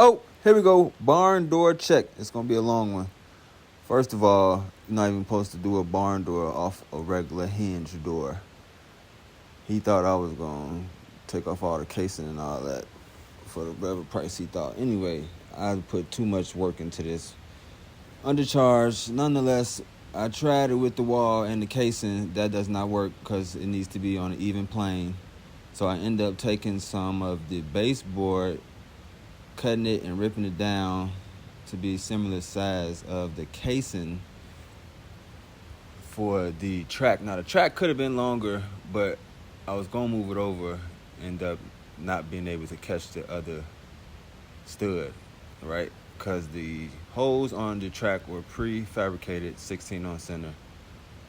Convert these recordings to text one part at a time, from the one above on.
Oh, here we go. Barn door check. It's going to be a long one. First of all, you're not even supposed to do a barn door off a regular hinge door. He thought I was going to take off all the casing and all that for the whatever price he thought. Anyway, I put too much work into this. Undercharged. Nonetheless, I tried it with the wall and the casing. That does not work because it needs to be on an even plane. So I end up taking some of the baseboard, cutting it and ripping it down to be similar size of the casing for the track. Now the track could have been longer, but I was gonna move it over, end up not being able to catch the other stud, right? Because the holes on the track were prefabricated, 16 on center.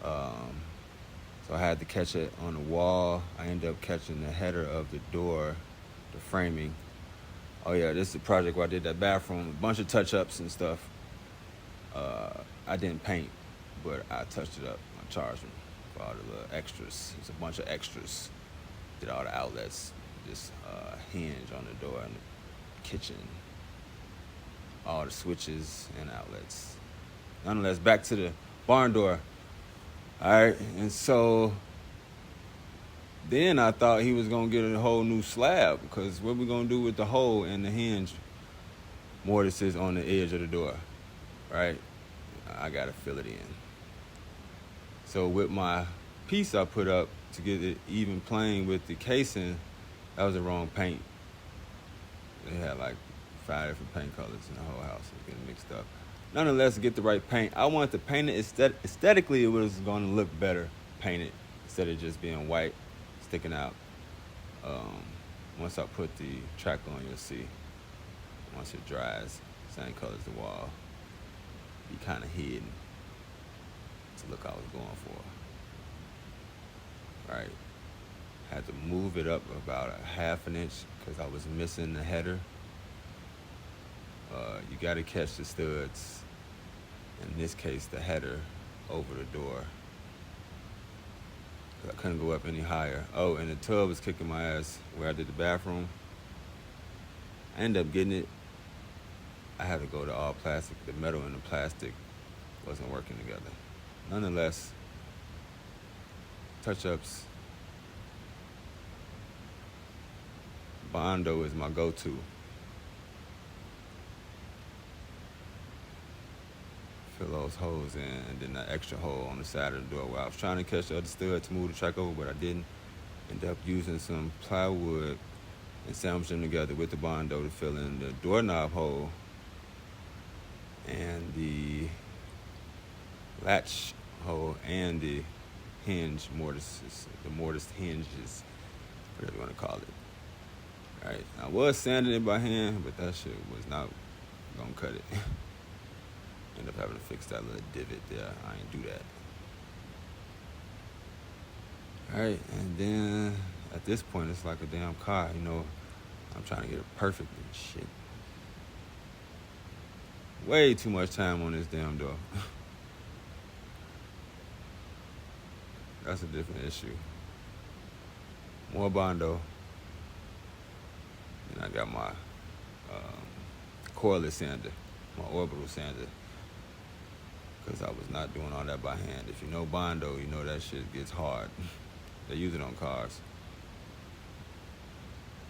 So I had to catch it on the wall. I ended up catching the header of the door, the framing. Oh yeah, this is the project where I did that bathroom, a bunch of touch-ups and stuff. I didn't paint, but I touched it up. I charged them for all the little extras. It's a bunch of extras. Did all the outlets, this hinge on the door in the kitchen, all the switches and outlets. Nonetheless, back to the barn door. All right, and so then I thought he was gonna get a whole new slab, because what we gonna do with the hole in the hinge mortises on the edge of the door, right? I gotta fill it in. So with my piece I put up to get it even plane with the casing, that was the wrong paint. They had like 5 different paint colors in the whole house. It was getting mixed up. Nonetheless, to get the right paint, I wanted to paint it aesthetically. It was going to look better painted instead of just being white, sticking out. Once I put the track on, you'll see. Once it dries, same color as the wall, be kind of hidden. It's the look I was going for. Right. Had to move it up about a ½ an inch because I was missing the header. You got to catch the studs, in this case the header, over the door. I couldn't go up any higher. Oh, and the tub was kicking my ass where I did the bathroom. I ended up getting it. I had to go to all plastic. The metal and the plastic wasn't working together. Nonetheless, touch-ups. Bondo is my go-to. Fill those holes in, and then that extra hole on the side of the door where I was trying to catch the other stud to move the track over, but I didn't. End up using some plywood and sandwich them together with the Bondo to fill in the doorknob hole and the latch hole and the hinge mortises, the mortise hinges, whatever you want to call it. All right, I was sanding it by hand, but that shit was not gonna cut it. Ended up having to fix that little divot there. I ain't do that. All right, and then at this point, it's like a damn car, you know. I'm trying to get it perfect and shit. Way too much time on this damn door. That's a different issue. More Bondo. And I got my cordless sander, my orbital sander, because I was not doing all that by hand. If you know Bondo, you know that shit gets hard. They use it on cars.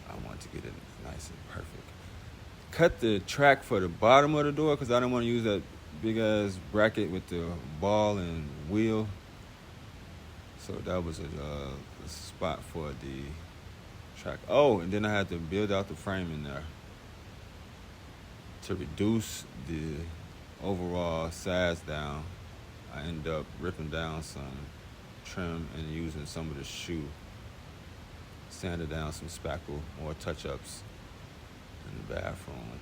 I want to get it nice and perfect. Cut the track for the bottom of the door because I didn't want to use that big ass bracket with the ball and wheel. So that was a spot for the track. Oh, and then I had to build out the frame in there to reduce the overall size down. I ended up ripping down some trim and using some of the shoe. Sanded down some spackle, more touch-ups in the bathroom.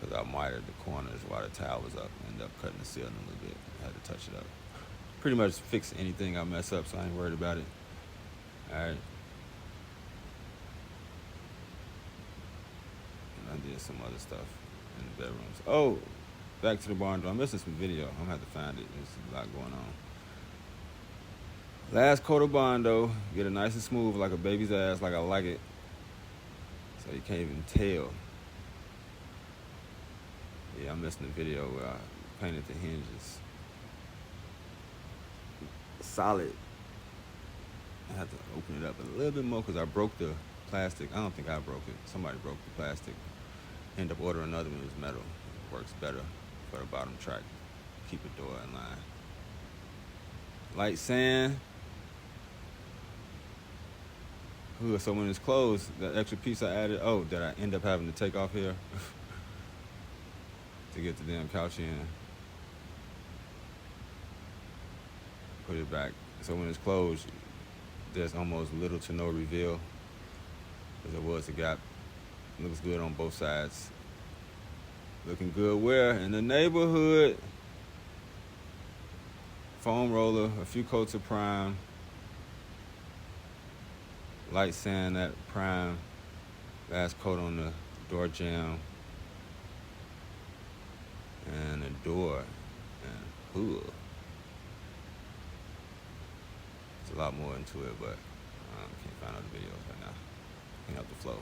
Because I mitered the corners while the tile was up. Ended up cutting the ceiling a little bit. I had to touch it up. Pretty much fix anything I mess up, so I ain't worried about it. All right. And I did some other stuff in the bedrooms. Oh, back to the barn door. I'm missing some video. I'm gonna have to find it. There's a lot going on. Last coat of Bondo. Get it nice and smooth like a baby's ass, like I like it. So you can't even tell. Yeah, I'm missing the video where I painted the hinges. Solid. I had to open it up a little bit more because I broke the plastic. I don't think I broke it. Somebody broke the plastic. End up ordering another one. It was metal. It works better for the bottom track. Keep the door in line. Light sand. Ooh, so when it's closed, that extra piece I added, that I end up having to take off here to get the damn couch in. Put it back. So when it's closed, there's almost little to no reveal. Because there was a gap. Looks good on both sides. Looking good where? In the neighborhood. Foam roller, a few coats of prime. Light sand, that prime. Last coat on the door jamb. And the door. And hood. There's a lot more into it, but I can't find other videos right now. Clean up the flow.